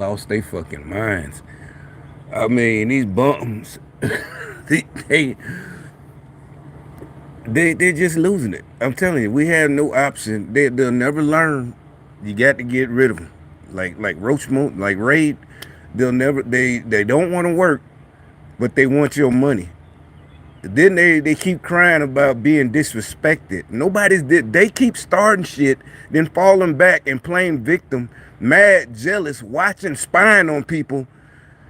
lost their fucking minds. I mean, these bums, they, they, they're just losing it. I'm telling you, we have no option. They'll never learn. You got to get rid of them. Like Roachmont, like Raid, they'll never, they don't want to work, but they want your money. Then they keep crying about being disrespected. Nobody's did. They keep starting shit, then falling back and playing victim, mad, jealous, watching, spying on people.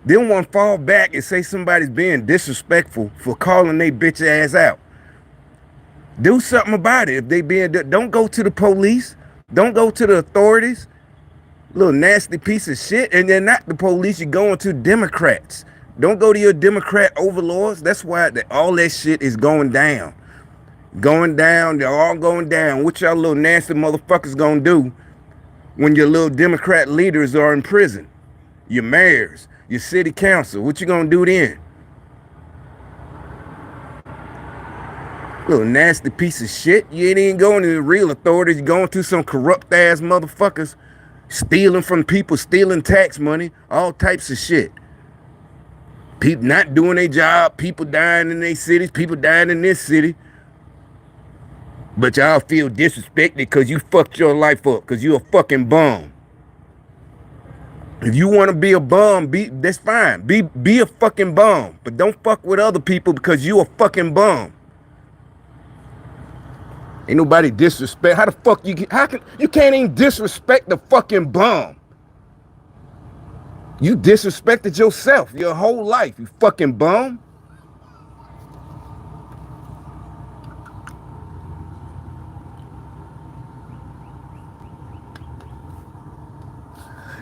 Then want to fall back and say somebody's being disrespectful for calling they bitch ass out. Do something about it. If they being, don't go to the police. Don't go to the authorities. Little nasty piece of shit. And they're not the police. You're going to Democrats. Don't go to your Democrat overlords. That's why all that shit is going down. Going down. They're all going down. What y'all little nasty motherfuckers gonna do when your little Democrat leaders are in prison? Your mayors, your city council. What you gonna do then? Little nasty piece of shit. You ain't even going to the real authorities. You're going to some corrupt ass motherfuckers stealing from people, stealing tax money, all types of shit. People not doing their job, people dying in their cities, people dying in this city. But y'all feel disrespected because you fucked your life up, because you a fucking bum. If you want to be a bum, that's fine. Be a fucking bum. But don't fuck with other people because you a fucking bum. Ain't nobody disrespect. How the fuck you can't even disrespect the fucking bum? You disrespected yourself your whole life, you fucking bum.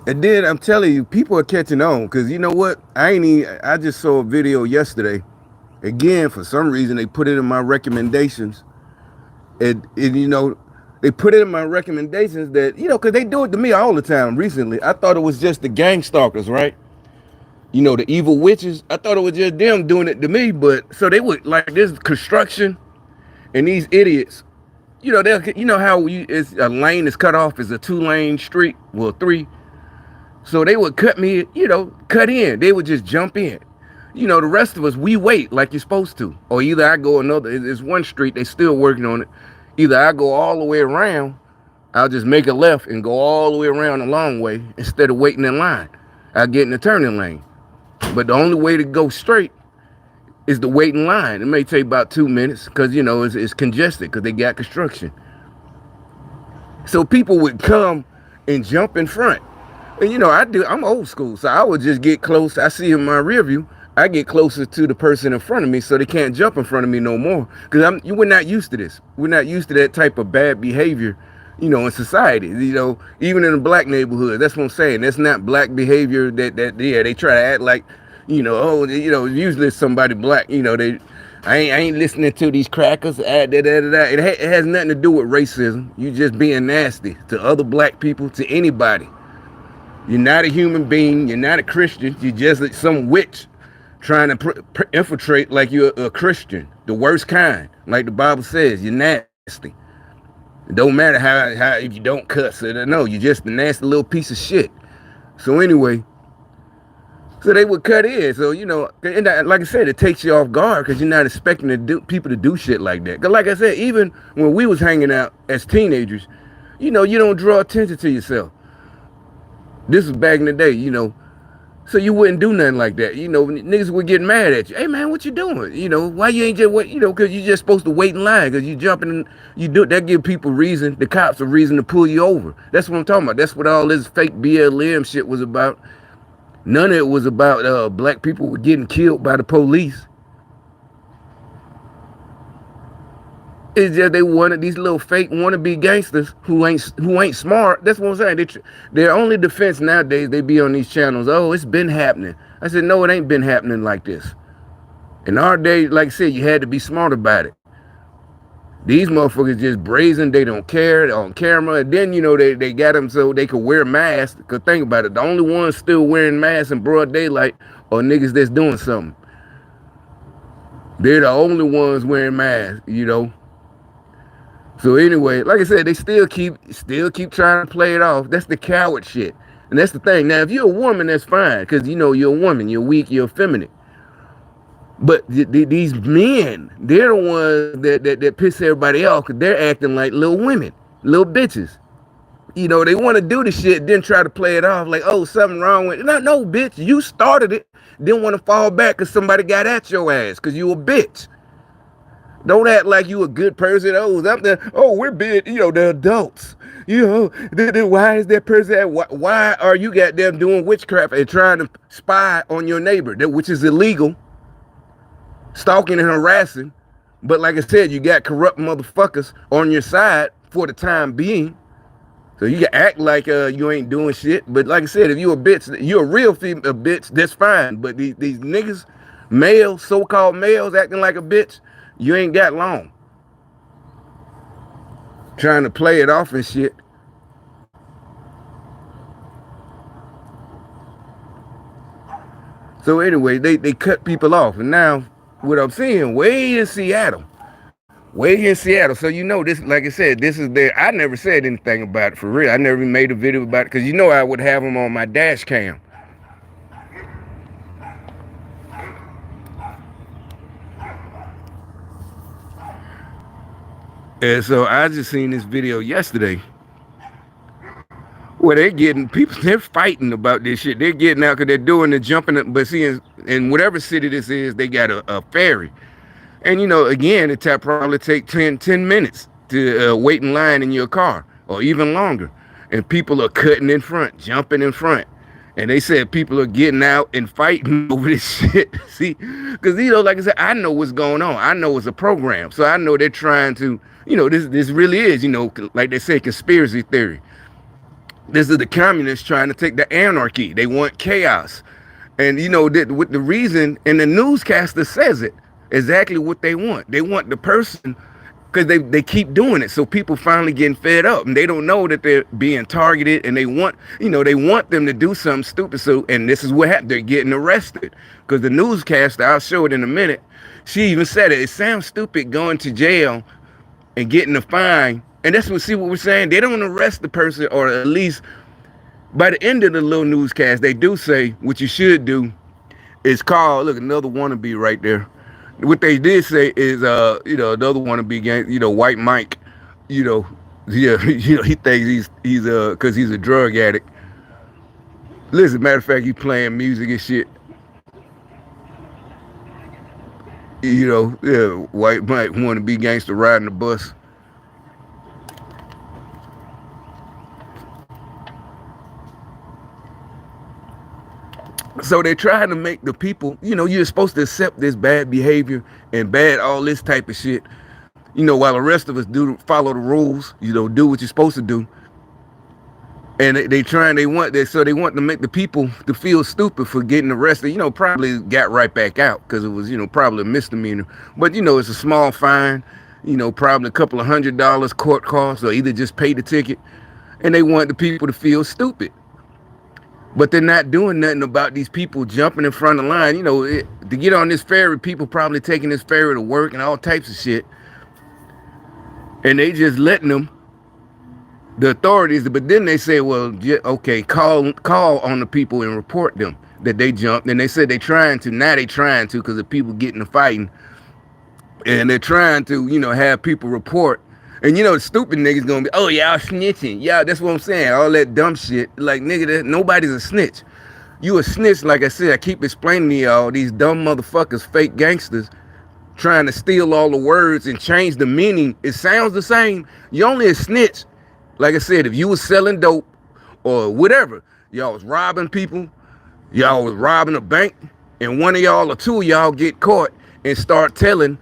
And then I'm telling you, people are catching on because you know what? I just saw a video yesterday. Again, for some reason, they put it in my recommendations. And you know, they put it in my recommendations that, you know, because they do it to me all the time recently. I thought it was just the gang stalkers, right? You know, the evil witches. I thought it was just them doing it to me. But so they would, like, this construction and these idiots, you know, you know how it's a lane is cut off is a 2-lane street, well, 3. So they would cut me, you know, cut in. They would just jump in. You know, the rest of us, we wait like you're supposed to. Or either I go another, it's one street, they still working on it. Either I go all the way around, I'll just make a left and go all the way around the long way instead of waiting in line. I'll get in the turning lane. But the only way to go straight is to wait in line. It may take about 2 minutes because, you know, it's congested because they got construction. So people would come and jump in front. And, you know, I'm old school, so I would just get close. I see in my rear view, I get closer to the person in front of me so they can't jump in front of me no more. Because we're not used to this. We're not used to that type of bad behavior, you know, in society. You know, even in the black neighborhood, that's what I'm saying. That's not black behavior yeah, they try to act like, you know, oh, you know, usually it's somebody black, you know, I ain't listening to these crackers. It has nothing to do with racism. You just being nasty to other black people, to anybody. You're not a human being. You're not a Christian. You're just some witch trying to infiltrate like you're a Christian. The worst kind. Like the Bible says, you're nasty. It don't matter how if you don't cuss it. No, you're just a nasty little piece of shit. So anyway, so they would cut in. So, you know, and like I said, it takes you off guard because you're not expecting people to do shit like that. Because like I said, even when we was hanging out as teenagers, you know, you don't draw attention to yourself. This was back in the day, you know. So you wouldn't do nothing like that. You know, niggas would get mad at you. Hey, man, what you doing? You know, why you ain't just wait? You know, because you just supposed to wait in line because you jumping and you do that give people reason, the cops a reason to pull you over. That's what I'm talking about. That's what all this fake BLM shit was about. None of it was about black people were getting killed by the police. It's just they wanted these little fake wannabe gangsters who ain't smart. That's what I'm saying. Their only defense nowadays, they be on these channels. Oh, it's been happening. I said, no, it ain't been happening like this. In our day, like I said, you had to be smart about it. These motherfuckers just brazen. They don't care on camera. And then, you know, they got them so they could wear masks. Because think about it. The only ones still wearing masks in broad daylight are niggas that's doing something. They're the only ones wearing masks, you know. So anyway, like I said, they still keep trying to play it off. That's the coward shit. And that's the thing. Now, if you're a woman, that's fine, because you know you're a woman, you're weak, you're effeminate. But these men, they're the ones that piss everybody off because they're acting like little women, little bitches. You know, they want to do the shit, then try to play it off like, oh, something wrong with it. No, no, bitch, you started it. Then want to fall back because somebody got at your ass because you a bitch. Don't act like you a good person. Oh, we're big, you know, the adults. You know, why is that person? Why are you goddamn doing witchcraft and trying to spy on your neighbor, which is illegal, stalking and harassing? But like I said, you got corrupt motherfuckers on your side for the time being. So you can act like you ain't doing shit. But like I said, if you a bitch, you're a real female bitch, that's fine. But these niggas, males, so-called males acting like a bitch, you ain't got long. Trying to play it off and shit. So anyway, they cut people off. And now, what I'm seeing, way in Seattle. So you know this, like I said, this is there. I never said anything about it for real. I never even made a video about it because you know I would have them on my dash cam. And so I just seen this video yesterday where they're getting people, they're fighting about this shit. They're getting out because they're doing the jumping. But see, in whatever city this is, they got a ferry. And, you know, again, it probably take 10 minutes to wait in line in your car or even longer. And people are cutting in front, jumping in front. And they said people are getting out and fighting over this shit. See, because, you know, like I said, I know what's going on. I know it's a program. So I know they're trying to, you know, this really is, you know, like they say, conspiracy theory. This is the communists trying to take the anarchy. They want chaos. And, you know, with the reason, and the newscaster says it, exactly what they want. They want the person, because they keep doing it. So people finally getting fed up and they don't know that they're being targeted and they want, you know, they want them to do something stupid. So, and this is what happened. They're getting arrested because the newscaster, I'll show it in a minute. She even said it. It sounds stupid going to jail and getting a fine. And that's what we're saying. They don't arrest the person, or at least by the end of the little newscast, they do say what you should do is call, look, another wannabe right there. What they did say is, you know, another wannabe gang, you know, White Mike, you know, yeah, you know, he thinks he's cause he's a drug addict. Listen, matter of fact, he playing music and shit. You know, yeah, White Mike wannabe gangster riding the bus. So they're trying to make the people, you know, you're supposed to accept this bad behavior and all this type of shit, you know, while the rest of us follow the rules, you know, do what you're supposed to do. And they want to make the people to feel stupid for getting arrested, you know, probably got right back out because it was, you know, probably a misdemeanor. But, you know, it's a small fine, you know, probably a couple of $100 court costs, or either just pay the ticket. And they want the people to feel stupid. But they're not doing nothing about these people jumping in front of the line. You know, to get on this ferry, people probably taking this ferry to work and all types of shit. And they just letting them, the authorities, but then they say, well, okay, call on the people and report them that they jumped. And they said now they trying to because the people getting to fighting. And they're trying to, you know, have people report. And you know, the stupid niggas gonna be, oh, y'all snitching. Yeah, that's what I'm saying. All that dumb shit. Like, nigga, nobody's a snitch. You a snitch, like I said, I keep explaining to y'all, these dumb motherfuckers, fake gangsters, trying to steal all the words and change the meaning. It sounds the same. You only a snitch. Like I said, if you was selling dope or whatever, y'all was robbing people, y'all was robbing a bank, and one of y'all or two of y'all get caught and start telling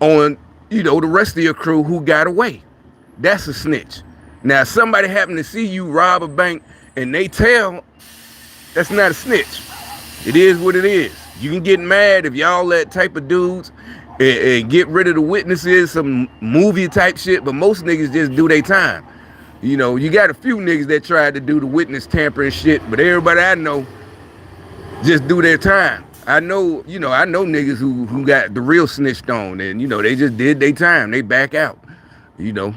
on, you know, the rest of your crew who got away. That's a snitch. Now, if somebody happen to see you rob a bank and they tell, that's not a snitch. It is what it is. You can get mad if y'all that type of dudes and get rid of the witnesses, some movie type shit, but most niggas just do their time. You know, you got a few niggas that tried to do the witness tampering shit, but everybody I know just do their time. I know niggas who got the real snitched on, and, you know, they just did their time. They back out, you know.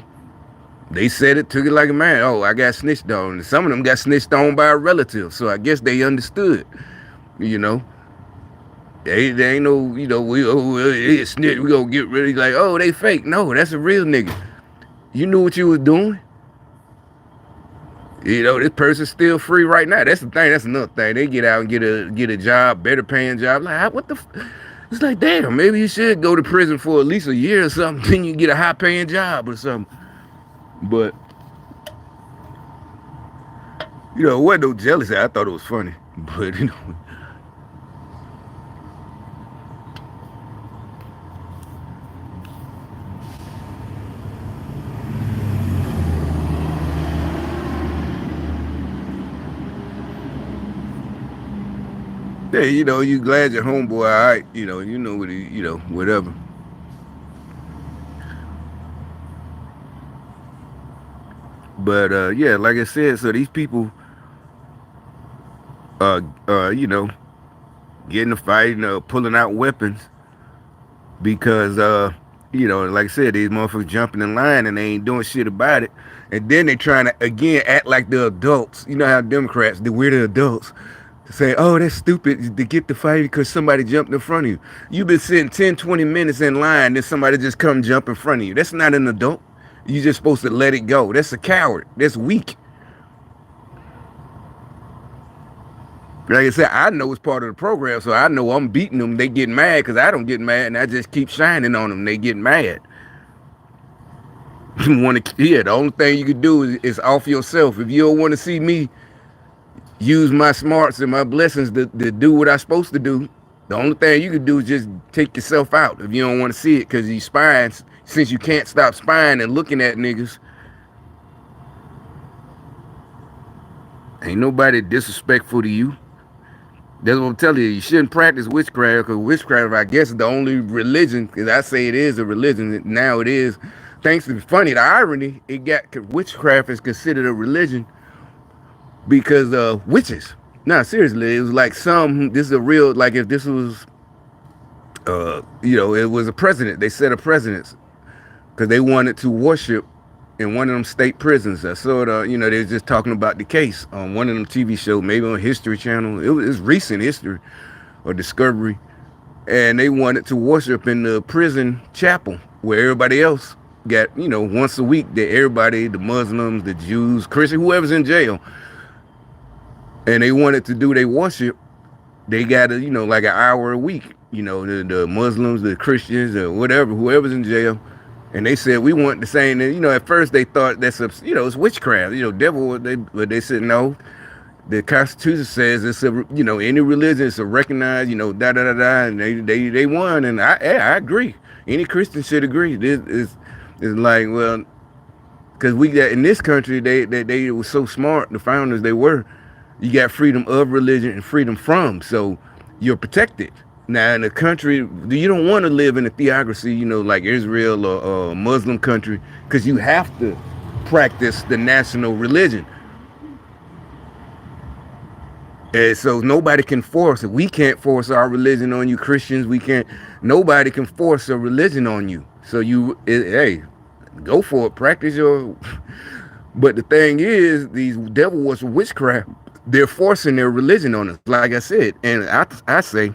They said it, took it like a man. Oh, I got snitched on. And some of them got snitched on by a relative. So I guess they understood, you know. They ain't no, it's snitch, we gonna get rid of, like, oh, they fake. No, that's a real nigga. You knew what you was doing. This person's still free right now. That's the thing. That's another thing. They get out and get a job, better paying job. Like, what the? It's like, damn, maybe you should go to prison for at least a year or something. Then you get a high paying job or something. But it wasn't no jealousy. I thought it was funny. But hey, you glad your homeboy all right, you know what he, whatever. But yeah, like I said, so these people getting a fight, pulling out weapons because like I said, these motherfuckers jumping in line and they ain't doing shit about it. And then they trying to again act like the adults. You know how Democrats, we're the adults. Say, oh, that's stupid to get the fight because somebody jumped in front of you. You've been sitting 10, 20 minutes in line, then somebody just come jump in front of you. That's not an adult. You're just supposed to let it go. That's a coward. That's weak. Like I said, I know it's part of the program, so I know I'm beating them. They get mad because I don't get mad, and I just keep shining on them. They get mad. The only thing you can do is off yourself. If you don't want to see me use my smarts and my blessings to do what I'm supposed to do, the only thing you can do is just take yourself out if you don't want to see it, because you spying. Since you can't stop spying and looking at niggas, ain't nobody disrespectful to you. That's what I'm telling you. You shouldn't practice witchcraft, because witchcraft, I guess, is the only religion, because I say it is a religion. Now it is. Thanks to the irony, witchcraft is considered a religion because witches. No, seriously, it was like this is a real, like if this was, it was a president. They set a precedence because they wanted to worship in one of them state prisons. I saw it, they were just talking about the case on one of them TV shows, maybe on History Channel. It was recent history or Discovery. And they wanted to worship in the prison chapel where everybody else got, once a week, that everybody, the Muslims, the Jews, Christians, whoever's in jail, and they wanted to do their worship, they got like an hour a week, the Muslims, the Christians, or whatever, whoever's in jail. And they said, we want the same. And, at first they thought that's, it's witchcraft, devil. But they said, no, the Constitution says it's any religion is a recognized, and they won. And I agree. Any Christian should agree. It's like, well, because we got in this country, they were so smart, the founders, they were. You got freedom of religion and freedom from, so you're protected. Now, in a country, you don't want to live in a theocracy, like Israel or a Muslim country, because you have to practice the national religion. And so nobody can force it. We can't force our religion on you, Christians. Nobody can force a religion on you. So hey, go for it, practice your. But the thing is, these devil worship witchcraft, they're forcing their religion on us, like I said. And I say,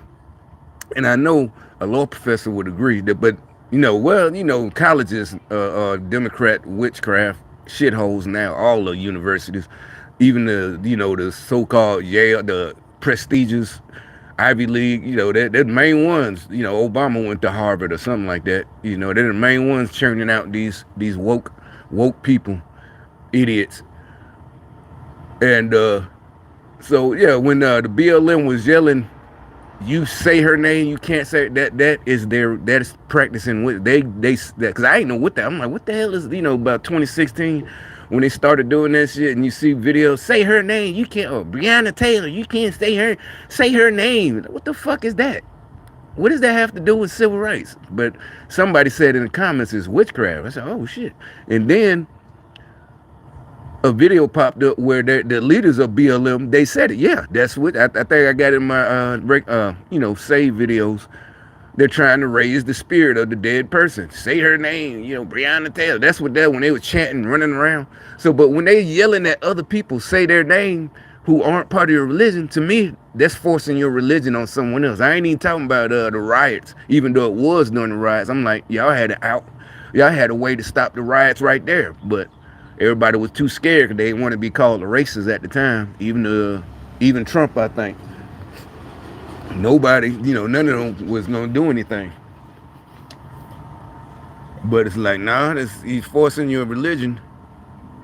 and I know a law professor would agree that, but colleges are Democrat witchcraft shitholes now, all the universities, even the so-called Yale, the prestigious Ivy League, they're the main ones. Obama went to Harvard or something like that. They're the main ones churning out these woke people, idiots. And so yeah, when the BLM was yelling, you say her name, you can't say that is practicing with they because I ain't know what that. I'm like, what the hell is about 2016 when they started doing that shit, and you see videos, say her name, you can't, Breonna Taylor, you can't say her name. What the fuck is that? What does that have to do with civil rights? But somebody said in the comments it's witchcraft. I said, oh shit. And then a video popped up where the leaders of BLM, they said it. Yeah, that's what I think I got in my save videos, They're trying to raise the spirit of the dead person. Say her name, Breonna Taylor. That's what that when they were chanting, running around. So, but when they yelling at other people, say their name who aren't part of your religion, to me, that's forcing your religion on someone else. I ain't even talking about the riots, even though it was during the riots. I'm like, y'all had it out. Y'all had a way to stop the riots right there, but everybody was too scared because they didn't want to be called a racist at the time. Even Trump, I think. Nobody, none of them was gonna do anything. But it's like, nah, he's forcing your religion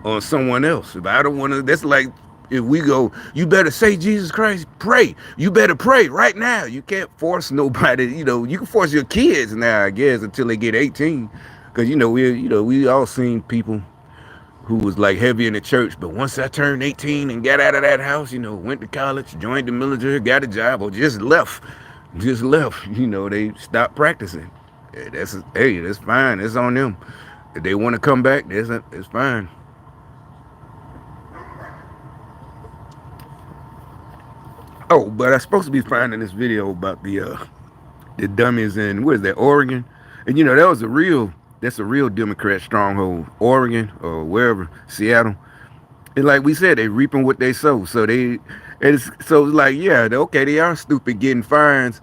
on someone else. If I don't want to, that's like if we go, you better say Jesus Christ, pray. You better pray right now. You can't force nobody. You can force your kids now, I guess, until they get 18, because we all seen people who was like heavy in the church, but once I turned 18 and got out of that house, went to college, joined the military, got a job, or just left, they stopped practicing. That's fine. It's on them. If they want to come back, it's fine. Oh, but I'm supposed to be finding this video about the dummies in, what is that, Oregon? And that's a real Democrat stronghold, Oregon or wherever, Seattle. And like we said, they reaping what they sow. So it's like, yeah, okay, they are stupid getting fines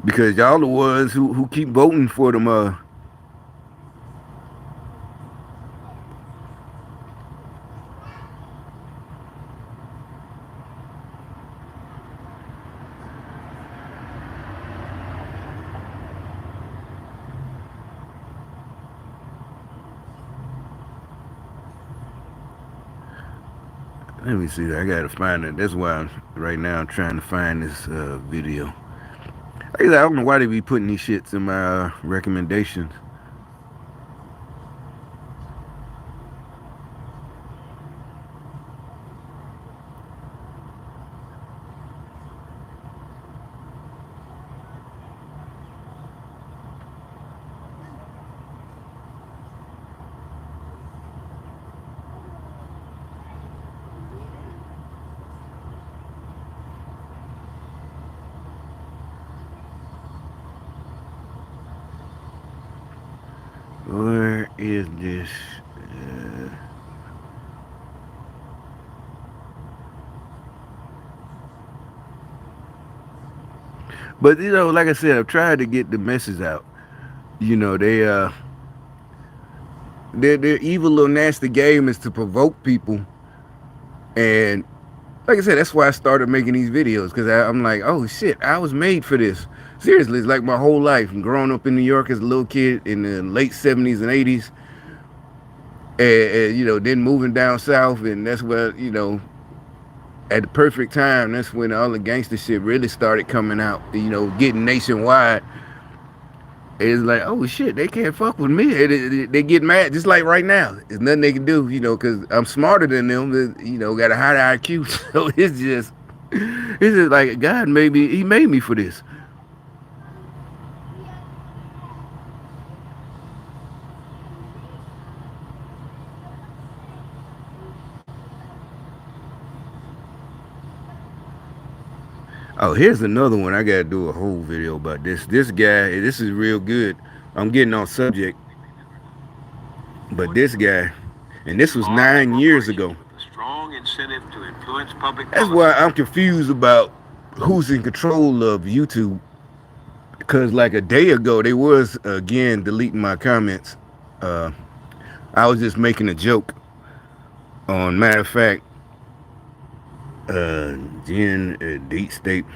because y'all the ones who keep voting for them. Let me see. I gotta find it. That's why right now I'm trying to find this video. I don't know why they be putting these shits in my recommendations. Where is this? But like I said, I've tried to get the message out. Their evil little nasty game is to provoke people, and like I said, that's why I started making these videos, because I'm like, oh shit, I was made for this. Seriously, it's like my whole life, growing up in New York as a little kid in the late 70s and 80s, and then moving down south, and that's where at the perfect time, that's when all the gangster shit really started coming out, getting nationwide. It's like, oh shit, they can't fuck with me. They get mad, just like right now. There's nothing they can do, because I'm smarter than them. Got a higher IQ. So it's just like God he made me for this. Oh, here's another one. I gotta do a whole video about this. This guy, this is real good. I'm getting on subject, but this guy, and this was 9 years ago. That's why I'm confused about who's in control of YouTube. Because like a day ago, they was again deleting my comments. I was just making a joke. On matter of fact, Deep State.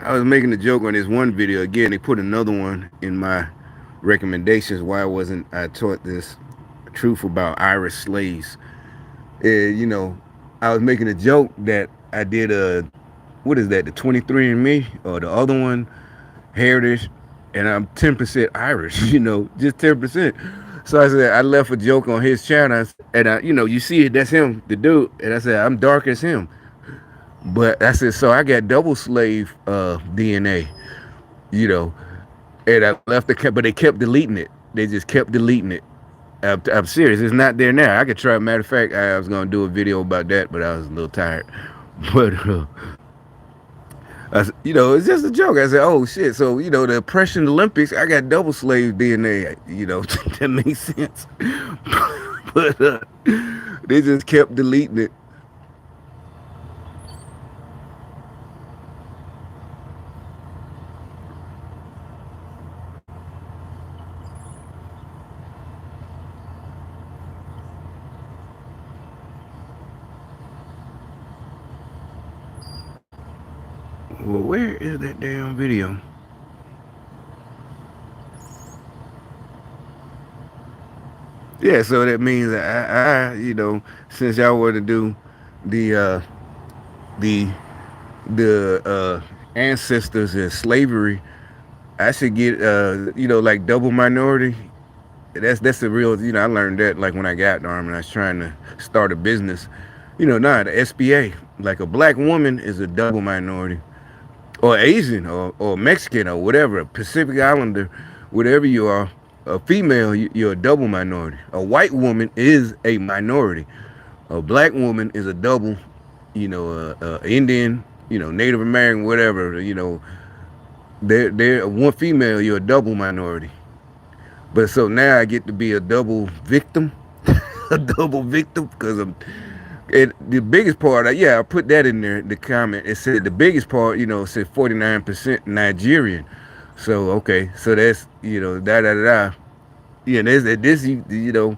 I was making a joke on this one video. Again, they put another one in my recommendations. Why wasn't I taught this truth about Irish slaves? I was making a joke that I did what is that, the 23andMe or the other one, Heritage, and I'm 10% Irish, just 10%. So I said, I left a joke on his channel, and you see it, that's him, the dude, and I said, I'm dark as him. But I said, so I got double slave DNA, and I left but they kept deleting it. They just kept deleting it. I'm serious, it's not there now. I could try. Matter of fact, I was gonna do a video about that, but I was a little tired. But It's just a joke. I said, oh shit. So, the oppression Olympics, I got double slave DNA. That makes sense. But they just kept deleting it. Well, where is that damn video? Yeah, so that means since y'all want to do the the ancestors in slavery, I should get like double minority. That's the real. I learned that like when I got the army and I was trying to start a business. The SBA, like a black woman is a double minority, or Asian, or Mexican, or whatever, a Pacific Islander, whatever you are. A female, you're a double minority. A white woman is a minority. A black woman is a double, Indian, Native American, whatever. They're one female, you're a double minority. But so now I get to be a double victim, a double victim because the biggest part. I put that in there. The comment it said the biggest part, it said 49% Nigerian. So okay, so that's da da da da. Yeah, this the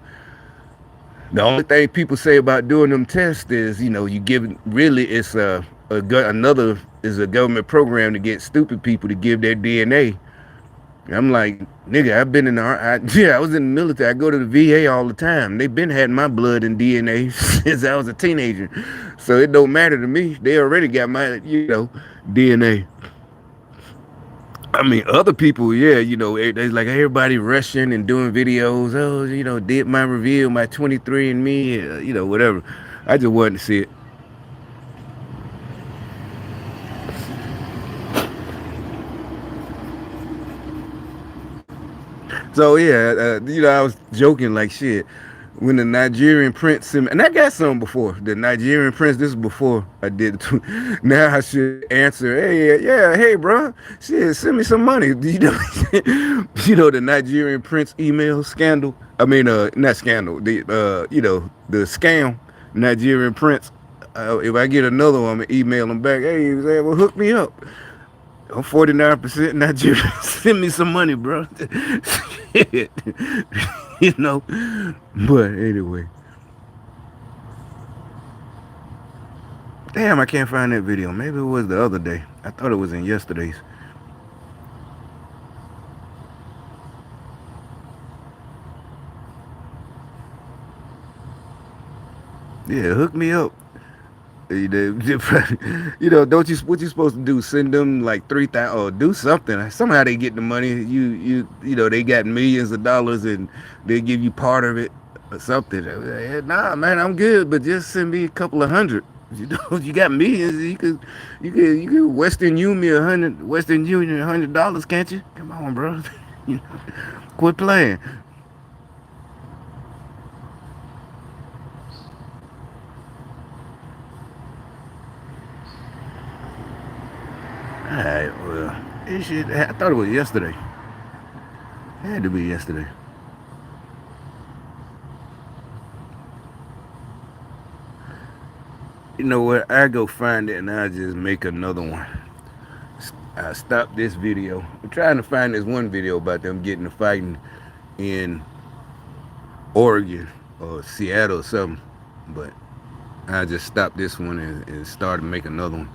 only thing people say about doing them tests is you give really it's another is a government program to get stupid people to give their DNA. I'm like, nigga, I've been in the I was in the military. I go to the VA all the time. They've been had my blood and DNA since I was a teenager, so it don't matter to me. They already got my DNA. I mean, other people, yeah, there's like everybody rushing and doing videos. Oh, did my reveal, my 23 and me, whatever. I just wanted to see it. So yeah, I was joking like shit when the Nigerian prince sent me, and I got some before the Nigerian prince. This is before I did it. Now I should answer. Hey, yeah, hey, bro, shit, send me some money. The Nigerian prince email scandal. I mean, not scandal. The scam. Nigerian prince. If I get another one, I'm gonna email him back. Hey, well, hook me up. I'm 49% Nigerian. Send me some money, bro. Shit. you know. But anyway. Damn, I can't find that video. Maybe it was the other day. I thought it was in yesterday's. Yeah, hook me up. Don't you? What you supposed to do? Send them like 3,000 or do something. Somehow they get the money. They got millions of dollars and they give you part of it or something. Nah, man, I'm good, but just send me a couple of hundred. You got millions. You could Western Union $100, can't you? Come on, bro. Quit playing. All right, well, I thought it was yesterday. It had to be yesterday. You know what? I go find it and I just make another one. I stopped this video. I'm trying to find this one video about them getting to fighting in Oregon or Seattle or something. But I just stopped this one and started to make another one.